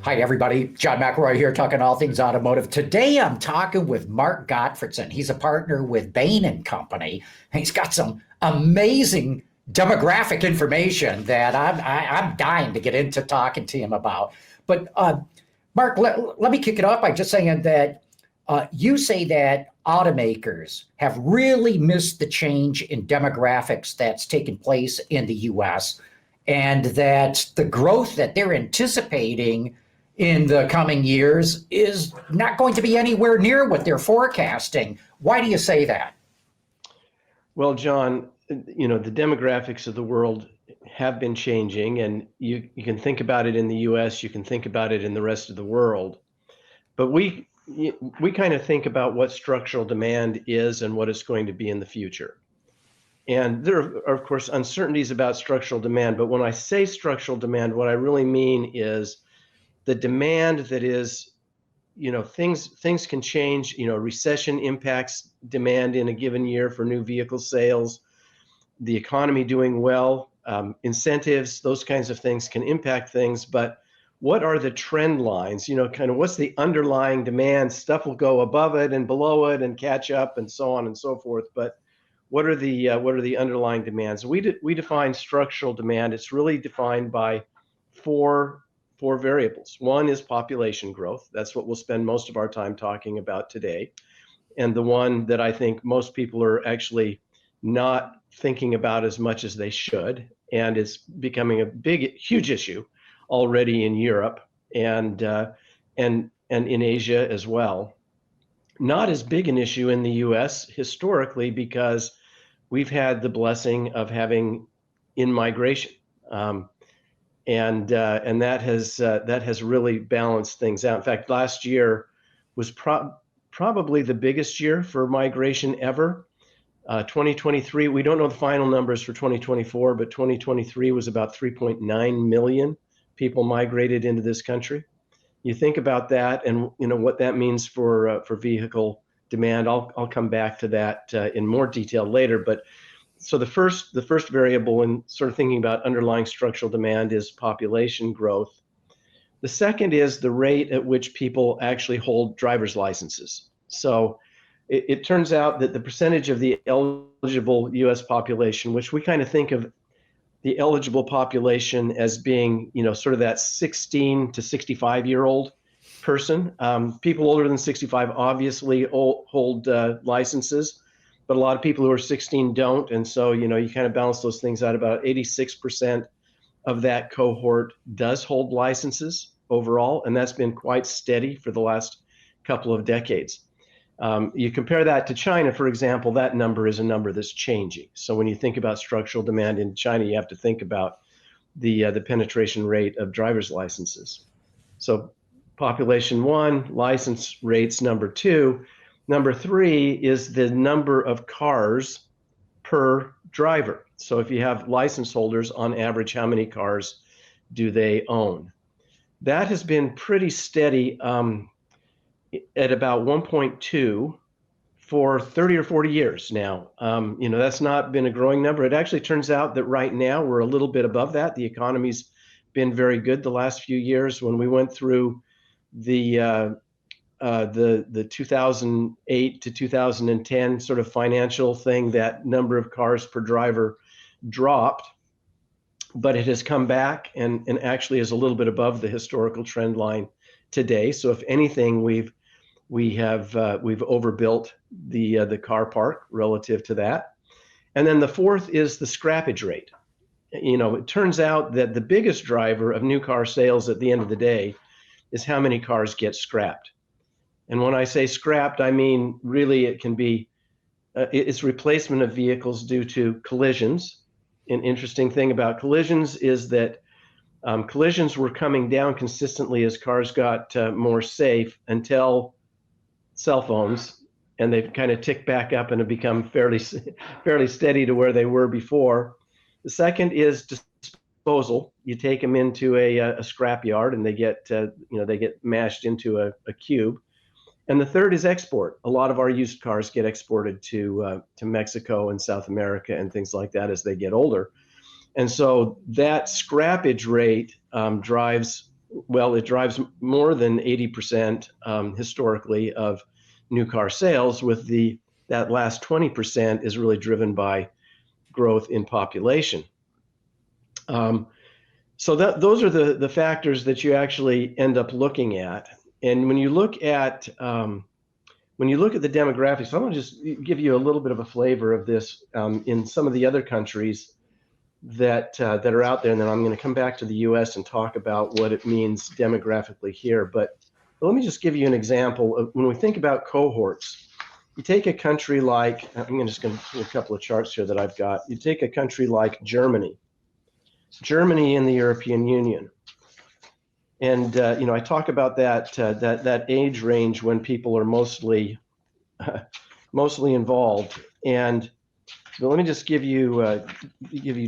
Hi, everybody. John McElroy here, talking all things automotive. Today, I'm talking with Mark Gottfredson. He's a partner with Bain and Company. He's got some amazing demographic information that I'm dying to get into talking to him about. But Mark, let me kick it off by just saying that you say that automakers have really missed the change in demographics that's taken place in the U.S., and that the growth that they're anticipating in the coming years is not going to be anywhere near what they're forecasting. Why do you say that? Well, John, the demographics of the world have been changing, and you can think about it in the US, you can think about it in the rest of the world. But we kind of think about what structural demand is and what it's going to be in the future. And there are, of course, uncertainties about structural demand. But when I say structural demand, what I really mean is the demand that is, things can change. Recession impacts demand in a given year for new vehicle sales. The economy doing well, incentives, those kinds of things can impact things. But what are the trend lines? Kind of what's the underlying demand? Stuff will go above it and below it and catch up and so on and so forth. But what are the underlying demands? We define structural demand. It's really defined by four variables. One is population growth. That's what we'll spend most of our time talking about today. And the one that I think most people are actually not thinking about as much as they should, and it's becoming a huge issue already in Europe and in Asia as well. Not as big an issue in the US historically because we've had the blessing of having in-migration. And that has really balanced things out. In fact, last year was probably the biggest year for migration ever. 2023, we don't know the final numbers for 2024, but 2023 was about 3.9 million people migrated into this country. You think about that, and what that means for vehicle demand. I'll come back to that in more detail later. But so the first variable in sort of thinking about underlying structural demand is population growth. The second is the rate at which people actually hold driver's licenses. So it turns out that the percentage of the eligible U.S. population, which we kind of think of the eligible population as being, sort of that 16 to 65-year-old person. People older than 65 obviously hold licenses, but a lot of people who are 16 don't. And so, you kind of balance those things out. About 86% of that cohort does hold licenses overall, and that's been quite steady for the last couple of decades. You compare that to China, for example, that number is a number that's changing. So when you think about structural demand in China, you have to think about the penetration rate of driver's licenses. So population one, license rates number two. Number three is the number of cars per driver. So if you have license holders, on average, how many cars do they own? That has been pretty steady at about 1.2 for 30 or 40 years now. That's not been a growing number. It actually turns out that right now we're a little bit above that. The economy's been very good the last few years. When we went through the 2008 to 2010 sort of financial thing, that number of cars per driver dropped, but it has come back and actually is a little bit above the historical trend line today. So if anything, we've overbuilt the car park relative to that. And then the fourth is the scrappage rate. It turns out that the biggest driver of new car sales at the end of the day is how many cars get scrapped. And when I say scrapped, I mean really it can be it's replacement of vehicles due to collisions. An interesting thing about collisions is that collisions were coming down consistently as cars got more safe until cell phones, and they've kind of ticked back up and have become fairly steady to where they were before. The second is disposal. You take them into a scrap yard, and they get mashed into a cube. And the third is export. A lot of our used cars get exported to Mexico and South America and things like that as they get older. And so that scrappage rate drives well, it drives more than 80% historically of new car sales, with that last 20% is really driven by growth in population. So those are the factors that you actually end up looking at. And when you look at the demographics, I want to just give you a little bit of a flavor of this in some of the other countries that are out there, and then I'm going to come back to the U.S. and talk about what it means demographically here. But let me just give you an example of when we think about cohorts. You take a country like, just going to do a couple of charts here that I've got. You take a country like Germany in the European Union, and I talk about that age range when people are mostly involved. And let me just give you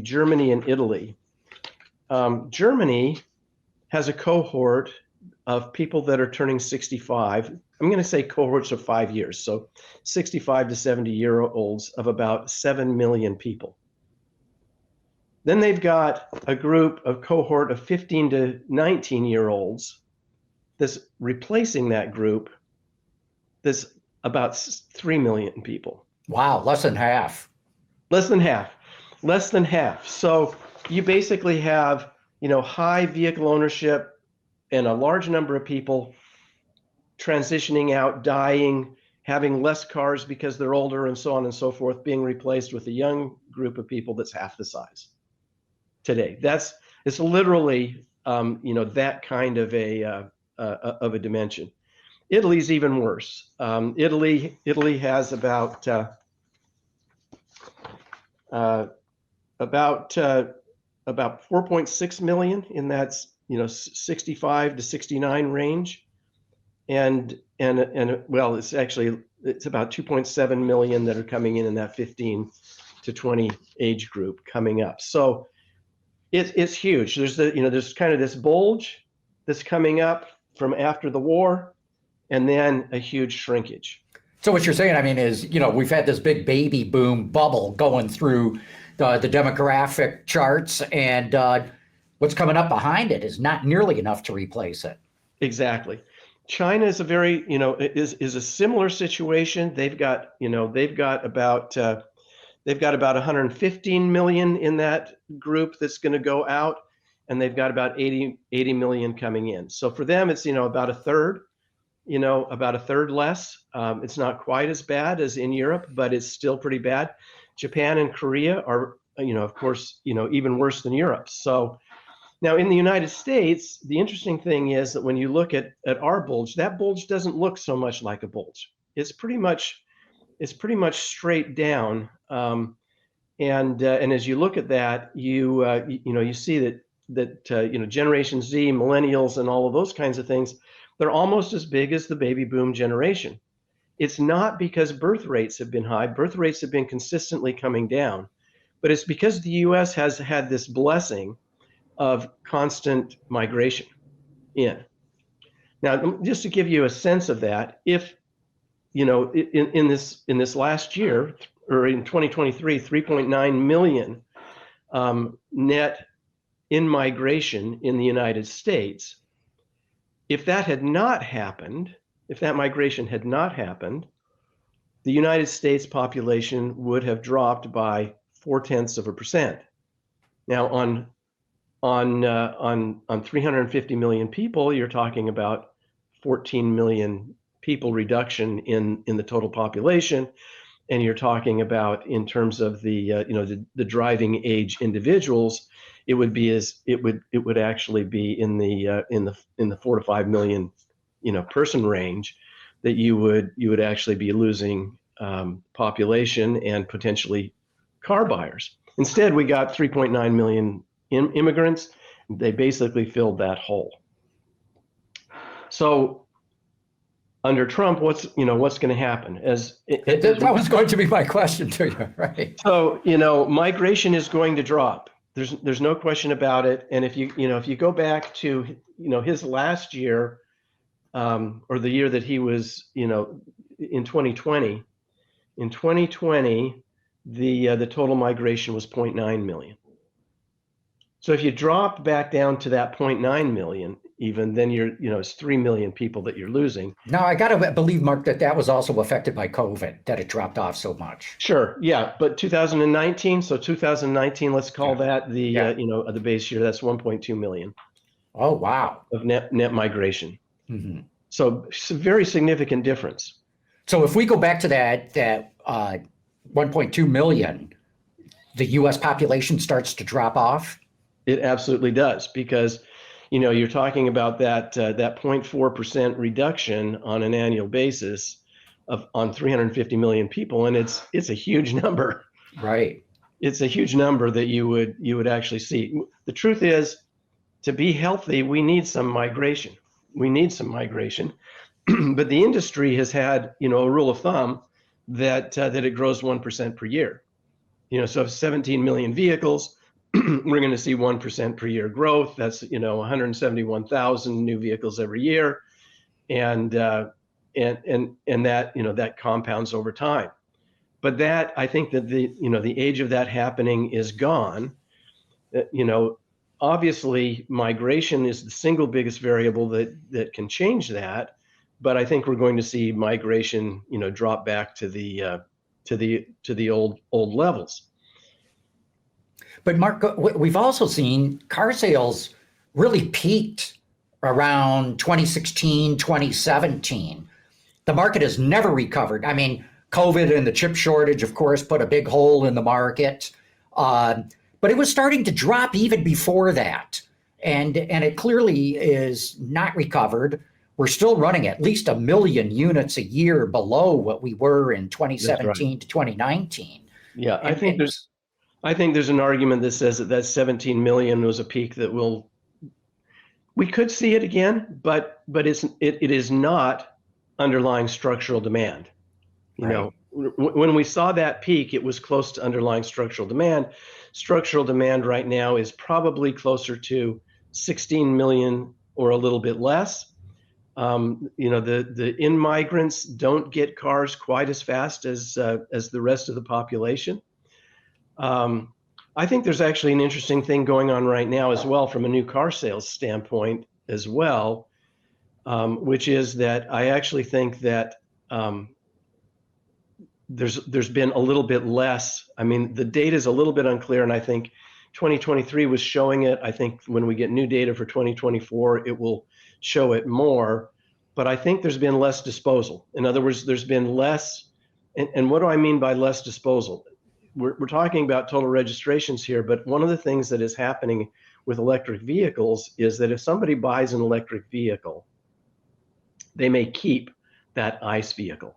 Germany and Italy. Germany has a cohort of people that are turning 65. I'm going to say cohorts of 5 years, so 65 to 70-year-olds of about 7 million people. Then they've got a cohort of 15 to 19-year-olds that's replacing that group that's about 3 million people. Wow, less than half. Less than half. So you basically have, high vehicle ownership and a large number of people transitioning out, dying, having less cars because they're older and so on and so forth, being replaced with a young group of people that's half the size today. It's literally, that kind of a dimension. Italy's even worse. Italy has about 4.6 million in that 65 to 69 range, and well, it's about 2.7 million that are coming in that 15 to 20 age group coming up. So it's huge. There's kind of this bulge that's coming up from after the war, and then a huge shrinkage. So what you're saying, is, we've had this big baby boom bubble going through the demographic charts, and what's coming up behind it is not nearly enough to replace it. Exactly. China is is a similar situation. They've got about 115 million in that group that's going to go out, and they've got about 80 million coming in. So for them, it's about a third less. It's not quite as bad as in Europe, but it's still pretty bad. Japan and Korea are, of course, even worse than Europe. So now in the United States, the interesting thing is that when you look at our bulge, that bulge doesn't look so much like a bulge. It's pretty much straight down. And as you look at that, you see that Generation Z, millennials, and all of those kinds of things, they're almost as big as the baby boom generation. It's not because birth rates have been high. Birth rates have been consistently coming down, but it's because the U.S. has had this blessing of constant migration in. Now, just to give you a sense of that, if in this last year, or in 2023, 3.9 million net in migration in the United States. If that migration had not happened, the United States population would have dropped by 0.4%. Now, on 350 million people, you're talking about 14 million people reduction in the total population, and you're talking about, in terms of the driving age individuals, it would actually be in the 4 to 5 million person range that you would actually be losing population and potentially car buyers. Instead, we got 3.9 million immigrants. They basically filled that hole. So under Trump, what's going to happen? That was going to be my question to you, right? So migration is going to drop. There's no question about it. And if you go back to his last year, or the year that he was in 2020, the total migration was 0.9 million. So if you drop back down to that 0.9 million, even, then it's 3 million people that you're losing. Now, I got to believe, Mark, that that was also affected by COVID, that it dropped off so much. Sure, yeah, but 2019, so 2019, let's call that Yeah. the base year. That's 1.2 million Oh, wow. of net migration. Hmm. So it's a very significant difference. So if we go back to that 1.2 million, the U.S. population starts to drop off. It absolutely does, because you're talking about that 0.4% reduction on an annual basis on 350 million people, and it's a huge number. Right. It's a huge number that you would actually see. The truth is, to be healthy, we need some migration. We need some migration, but the industry has had a rule of thumb that it grows 1% per year. So if 17 million vehicles, we're going to see 1% per year growth. That's 171,000 new vehicles every year, and that that compounds over time. But that, I think that the age of that happening is gone. Obviously migration is the single biggest variable that can change that, but I think we're going to see migration drop back to the old levels. But Mark, we've also seen car sales really peaked around 2016, 2017. The market has never recovered. I mean, COVID and the chip shortage, of course, put a big hole in the market. But it was starting to drop even before that. And it clearly is not recovered. We're still running at least 1 million units a year below what we were in 2017 to 2019. Yeah, I think there's an argument that says that 17 million was a peak that we could see it again, but it is not underlying structural demand. When we saw that peak, it was close to underlying structural demand. Structural demand right now is probably closer to 16 million or a little bit less. The in-migrants don't get cars quite as fast as the rest of the population. I think there's actually an interesting thing going on right now as well from a new car sales standpoint as well, which is that I actually think that there's been a little bit less. I mean, the data is a little bit unclear, and I think 2023 was showing it. I think when we get new data for 2024, it will show it more. But I think there's been less disposal. In other words, there's been less. And what do I mean by less disposal? We're talking about total registrations here, but one of the things that is happening with electric vehicles is that if somebody buys an electric vehicle, they may keep that ICE vehicle.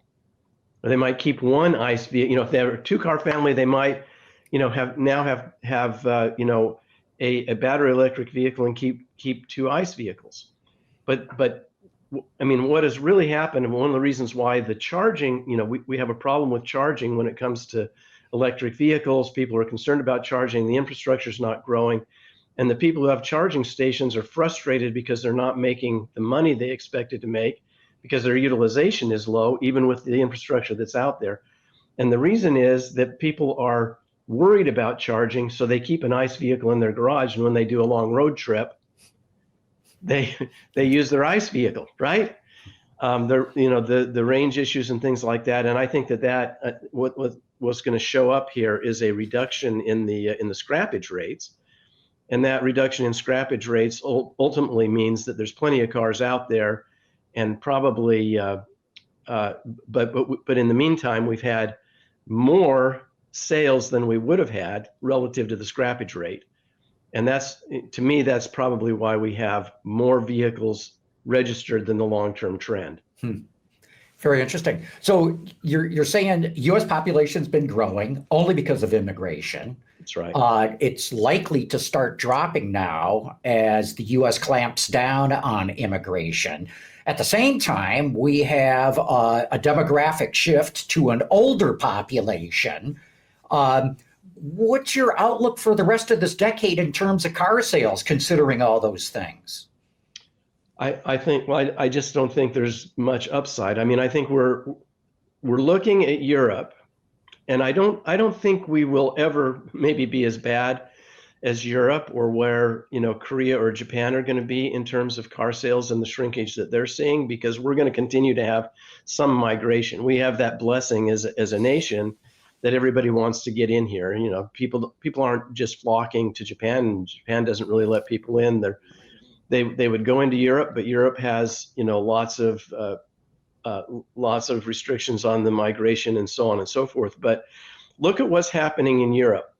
Or they might keep one ICE vehicle. If they're a two-car family, they might, have a battery electric vehicle and keep two ICE vehicles. But I mean, what has really happened, and one of the reasons why the charging, we have a problem with charging when it comes to electric vehicles. People are concerned about charging. The infrastructure is not growing, and the people who have charging stations are frustrated because they're not making the money they expected to make, because their utilization is low, even with the infrastructure that's out there. And the reason is that people are worried about charging, so they keep an ICE vehicle in their garage, and when they do a long road trip, they use their ICE vehicle, right? The range issues and things like that. And I think that what's going to show up here is a reduction in the scrappage rates, and that reduction in scrappage rates ultimately means that there's plenty of cars out there. And probably, but in the meantime, we've had more sales than we would have had relative to the scrappage rate, and to me, that's probably why we have more vehicles registered than the long-term trend. Very interesting. So you're saying U.S. population's been growing only because of immigration. That's right. It's likely to start dropping now as the U.S. clamps down on immigration. At the same time, we have a demographic shift to an older population. What's your outlook for the rest of this decade in terms of car sales, considering all those things? I think, well, I just don't think there's much upside. I mean, I think we're looking at Europe, and I don't think we will ever maybe be as bad as Europe or where, Korea or Japan are going to be in terms of car sales and the shrinkage that they're seeing, because we're going to continue to have some migration. We have that blessing as a nation that everybody wants to get in here. People aren't just flocking to Japan, and Japan doesn't really let people in. They would go into Europe, but Europe has, lots of restrictions on the migration and so on and so forth. But look at what's happening in Europe.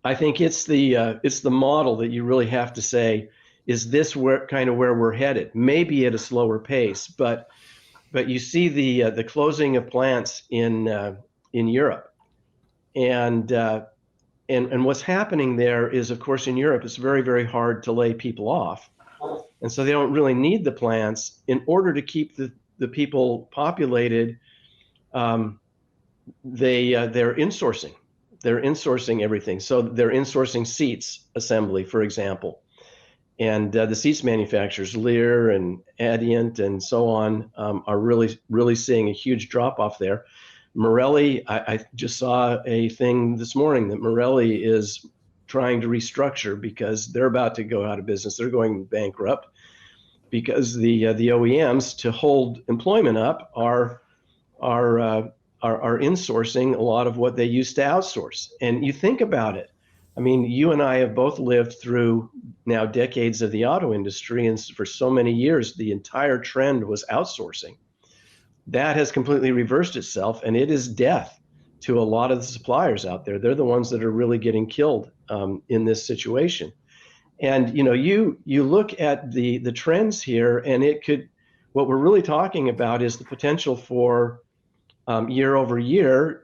I think it's the model that you really have to say, is this where we're headed? Maybe at a slower pace, but you see the closing of plants in Europe, and what's happening there is, of course, in Europe, it's very, very hard to lay people off, and so they don't really need the plants in order to keep the people populated. They're insourcing. They're insourcing everything. So they're insourcing seats assembly, for example. And the seats manufacturers, Lear and Adient and so on, are really, really seeing a huge drop off there. Marelli, I just saw a thing this morning that Marelli is trying to restructure because they're about to go out of business. They're going bankrupt because the OEMs, to hold employment up, are insourcing a lot of what they used to outsource. And you think about it. I mean, you and I have both lived through now decades of the auto industry, and for so many years, the entire trend was outsourcing. That has completely reversed itself, and it is death to a lot of the suppliers out there. They're the ones that are really getting killed in this situation. And you look at the trends here, and what we're really talking about is the potential for year over year,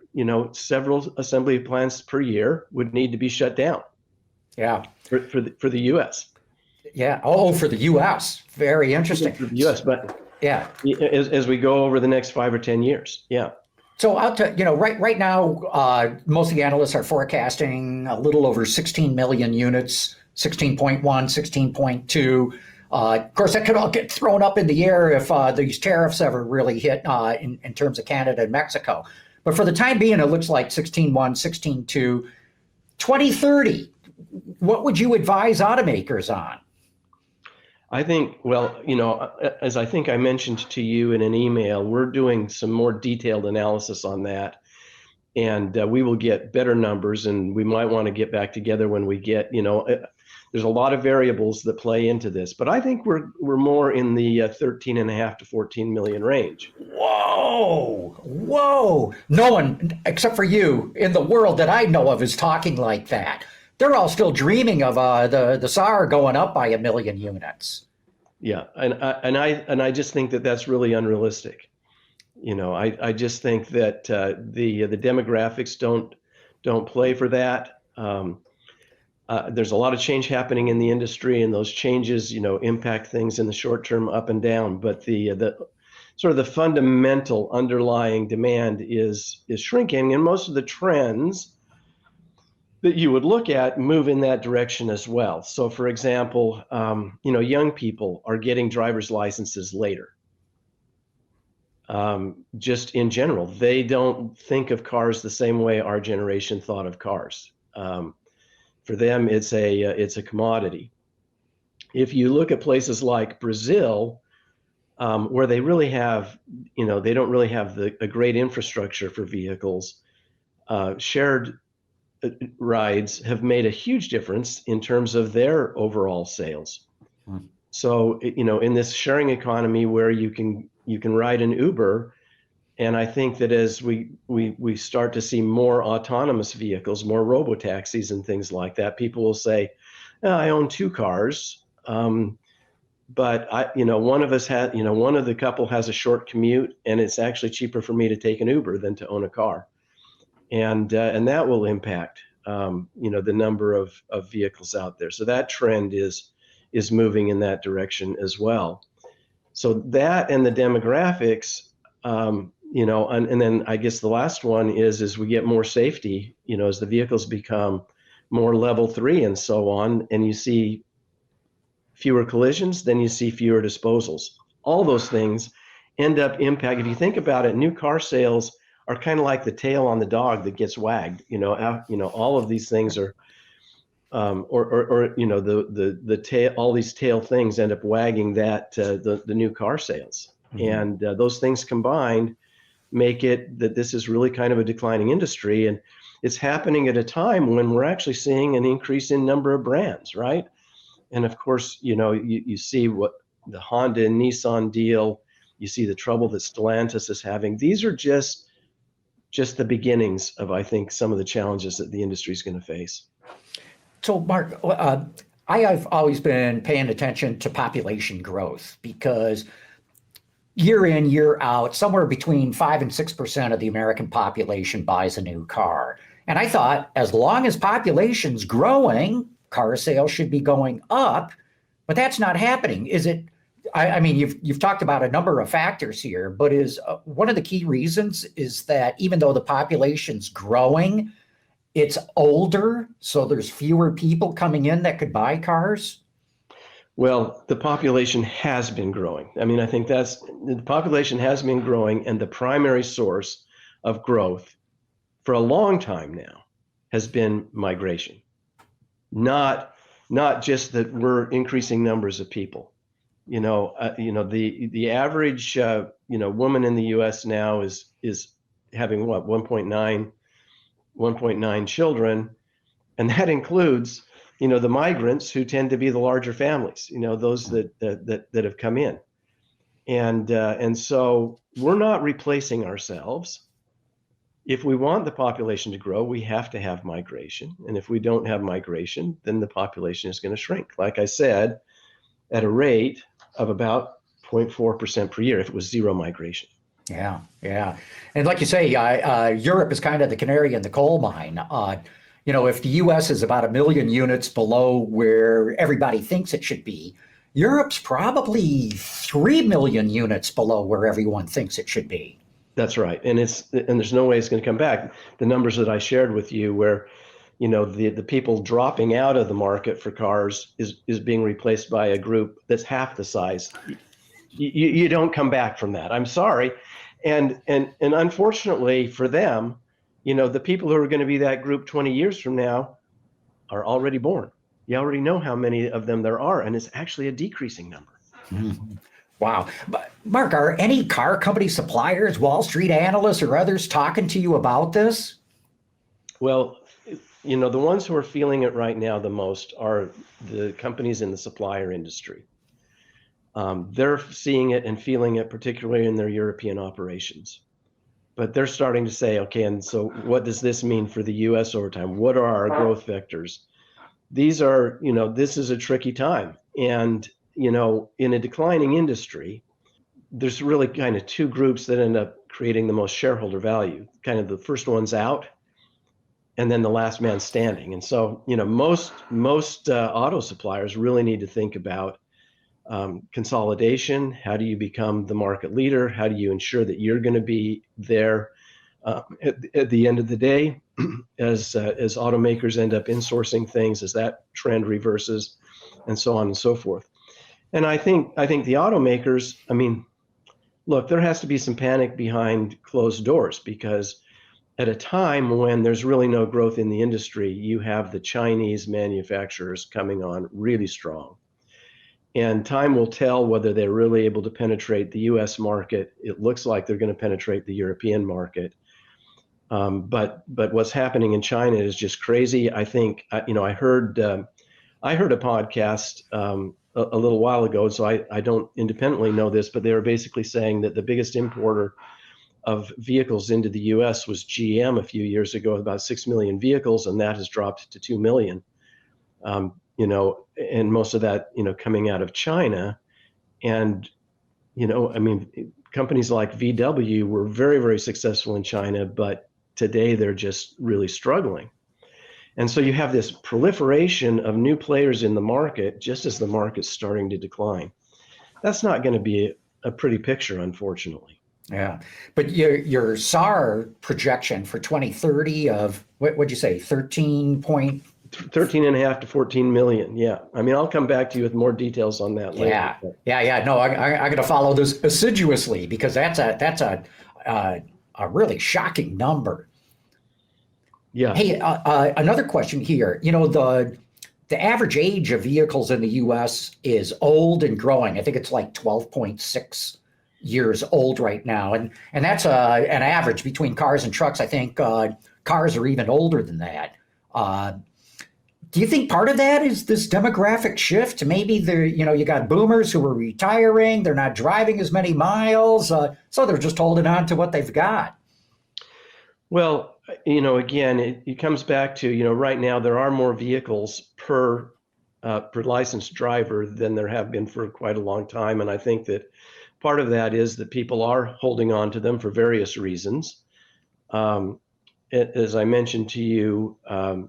several assembly plants per year would need to be shut down. Yeah. For the U.S. Yeah. Oh, for the U.S. Very interesting. For the U.S., but yeah, as we go over the next 5 or 10 years. Yeah. So right now, most of the analysts are forecasting a little over 16 million units, 16.1, 16.2. Of course, that could all get thrown up in the air if these tariffs ever really hit in terms of Canada and Mexico. But for the time being, it looks like 16.1, 16.2. 2030, what would you advise automakers on? I think, as I think I mentioned to you in an email, we're doing some more detailed analysis on that. And we will get better numbers, and we might want to get back together when we get, there's a lot of variables that play into this, but I think we're more in the 13.5 to 14 million range. Whoa. No one, except for you, in the world that I know of is talking like that. They're all still dreaming of the SAR going up by 1 million units. Yeah, and I just think that that's really unrealistic. I just think that the demographics don't play for that. There's a lot of change happening in the industry, and those changes, impact things in the short term up and down. But the sort of the fundamental underlying demand is shrinking, and most of the trends that you would look at move in that direction as well. So, for example, young people are getting driver's licenses later. Just in general, they don't think of cars the same way our generation thought of cars. For them, it's a commodity. If you look at places like Brazil, where they really have, they don't really have a great infrastructure for vehicles, shared rides have made a huge difference in terms of their overall sales. So, in this sharing economy where you can ride an Uber, and I think that as we start to see more autonomous vehicles, more robo-taxis and things like that, people will say, I own 2 cars, but one of the couple has a short commute, and it's actually cheaper for me to take an Uber than to own a car. And that will impact, the number of vehicles out there. So that trend is moving in that direction as well. So that and the demographics, and then I guess the last one is we get more safety, as the vehicles become more level 3 and so on, and you see fewer collisions, then you see fewer disposals. All those things end up impact. If you think about it, new car sales are kind of like the tail on the dog that gets wagged. All of these things are or the tail, all these tail things end up wagging that the new car sales, and those things combined make it that this is really kind of a declining industry, and it's happening at a time when we're actually seeing an increase in number of brands, right? And of course, you see what the Honda and Nissan deal, you see the trouble that Stellantis is having. These are just the beginnings of, I think, some of the challenges that the industry is going to face. So, Mark, I have always been paying attention to population growth because year in, year out, somewhere between 5 and 6% of the American population buys a new car. And I thought as long as population's growing, car sales should be going up, but that's not happening. Is it? I mean, you've talked about a number of factors here, but is one of the key reasons is that even though the population's growing, it's older, so there's fewer people coming in that could buy cars? Well, the population has been growing. I mean, I think the population has been growing, and the primary source of growth for a long time now has been migration. Not just that we're increasing numbers of people. The average woman in the U.S. now is having what 1.9 children, and that includes the migrants who tend to be the larger families, those that have come in, and so we're not replacing ourselves. If we want the population to grow, we have to have migration, and if we don't have migration, then the population is going to shrink, like I said, at a rate of about 0.4% per year if it was zero migration. Yeah. And like you say, Europe is kind of the canary in the coal mine. If the US is about 1 million units below where everybody thinks it should be, Europe's probably 3 million units below where everyone thinks it should be. That's right. And there's no way it's going to come back. The numbers that I shared with you where the people dropping out of the market for cars is being replaced by a group that's half the size. You don't come back from that. I'm sorry. And unfortunately for them, the people who are going to be that group 20 years from now are already born. You already know how many of them there are, and it's actually a decreasing number. Mm-hmm. Wow. But Mark, are any car company suppliers, Wall Street analysts, or others talking to you about this? Well, the ones who are feeling it right now the most are the companies in the supplier industry. They're seeing it and feeling it, particularly in their European operations. But they're starting to say, okay, and so what does this mean for the U.S. over time? What are our growth vectors? These are, this is a tricky time. And, in a declining industry, there's really kind of two groups that end up creating the most shareholder value. Kind of the first one's out, and then the last man standing. And so, most auto suppliers really need to think about consolidation. How do you become the market leader? How do you ensure that you're going to be there at the end of the day as automakers end up insourcing things, as that trend reverses, and so on and so forth. And I think the automakers, I mean, look, there has to be some panic behind closed doors, because at a time when there's really no growth in the industry, you have the Chinese manufacturers coming on really strong. And time will tell whether they're really able to penetrate the U.S. market. It looks like they're going to penetrate the European market. But what's happening in China is just crazy. I think, I heard a podcast a little while ago, so I don't independently know this, but they were basically saying that the biggest importer of vehicles into the U.S. was GM a few years ago, about 6 million vehicles, and that has dropped to 2 million. And most of that, coming out of China. And, companies like VW were very, very successful in China, but today they're just really struggling. And so you have this proliferation of new players in the market, just as the market's starting to decline. That's not going to be a pretty picture, unfortunately. Yeah, but your SAR projection for 2030 of what'd you say, 13.5 to 14 million. Yeah. I mean, I'll come back to you with more details on that later. Yeah. No, I'm going to follow this assiduously, because that's a really shocking number. Yeah. Hey, another question here. the average age of vehicles in the US is old and growing. I think it's like 12.6 years old right now. And that's an average between cars and trucks. I think cars are even older than that. Uh, do you think part of that is this demographic shift? Maybe you got boomers who are retiring, they're not driving as many miles, so they're just holding on to what they've got. Well, again, it comes back to, right now there are more vehicles per licensed driver than there have been for quite a long time. And I think that part of that is that people are holding on to them for various reasons. As I mentioned to you, I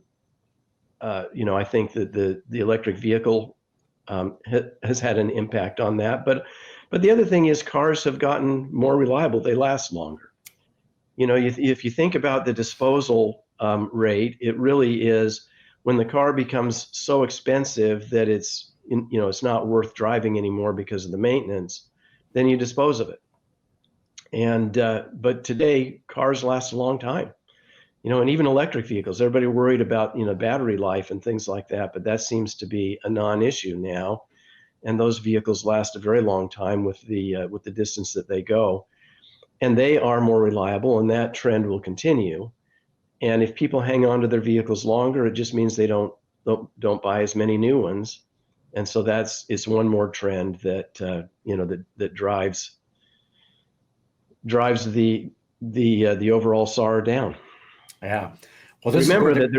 think that the electric vehicle has had an impact on that. But the other thing is cars have gotten more reliable. They last longer. If you think about the disposal rate, it really is when the car becomes so expensive that it's not worth driving anymore because of the maintenance, then you dispose of it. And but today cars last a long time. And even electric vehicles, everybody worried about, battery life and things like that, but that seems to be a non-issue now. And those vehicles last a very long time with the distance that they go. And they are more reliable, and that trend will continue. And if people hang on to their vehicles longer, it just means they don't buy as many new ones. And so it's one more trend that that drives the overall SAR down. Yeah. Well, remember that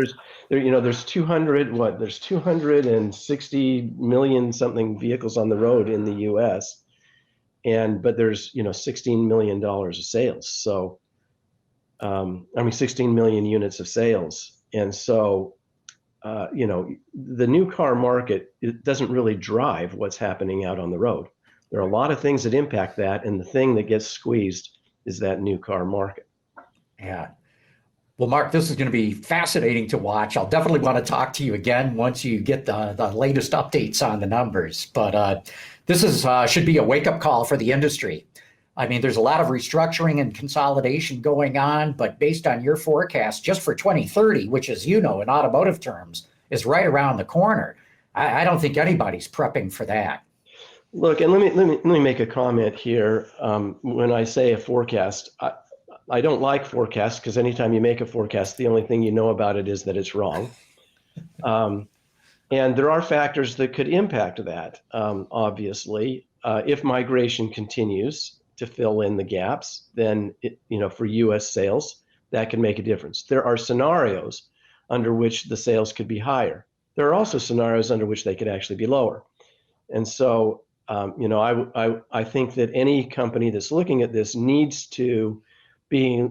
there's 260 million something vehicles on the road in the US, but there's $16 million of sales. So 16 million units of sales. And so the new car market, it doesn't really drive what's happening out on the road. There are a lot of things that impact that, and the thing that gets squeezed is that new car market. Yeah. Well, Mark, this is going to be fascinating to watch. I'll definitely want to talk to you again once you get the latest updates on the numbers. But this should be a wake-up call for the industry. I mean, there's a lot of restructuring and consolidation going on, but based on your forecast, just for 2030, which, as you know, in automotive terms, is right around the corner, I don't think anybody's prepping for that. Look, and let me make a comment here. When I say a forecast, I don't like forecasts because anytime you make a forecast, the only thing you know about it is that it's wrong. And there are factors that could impact that. Obviously, if migration continues to fill in the gaps, then for U.S. sales, that can make a difference. There are scenarios under which the sales could be higher. There are also scenarios under which they could actually be lower. And so, I think that any company that's looking at this needs to be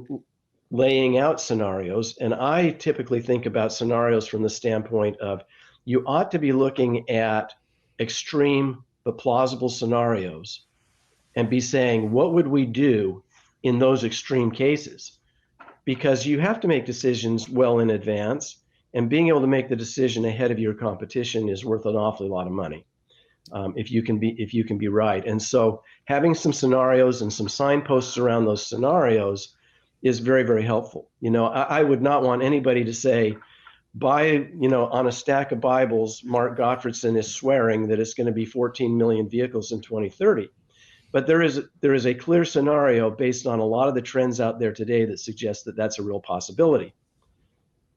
laying out scenarios. And I typically think about scenarios from the standpoint of you ought to be looking at extreme but plausible scenarios and be saying, what would we do in those extreme cases? Because you have to make decisions well in advance, and being able to make the decision ahead of your competition is worth an awfully lot of money. If you can be right. And so having some scenarios and some signposts around those scenarios is very, very helpful. I would not want anybody to say, on a stack of Bibles, Mark Gottfredson is swearing that it's going to be 14 million vehicles in 2030. But there is a clear scenario based on a lot of the trends out there today that suggest that that's a real possibility.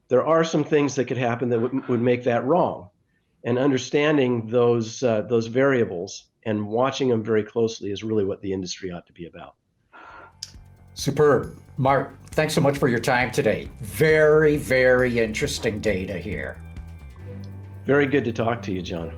There are some things that could happen that would make that wrong. And understanding those variables and watching them very closely is really what the industry ought to be about. Superb. Mark, thanks so much for your time today. Very, very interesting data here. Very good to talk to you, John.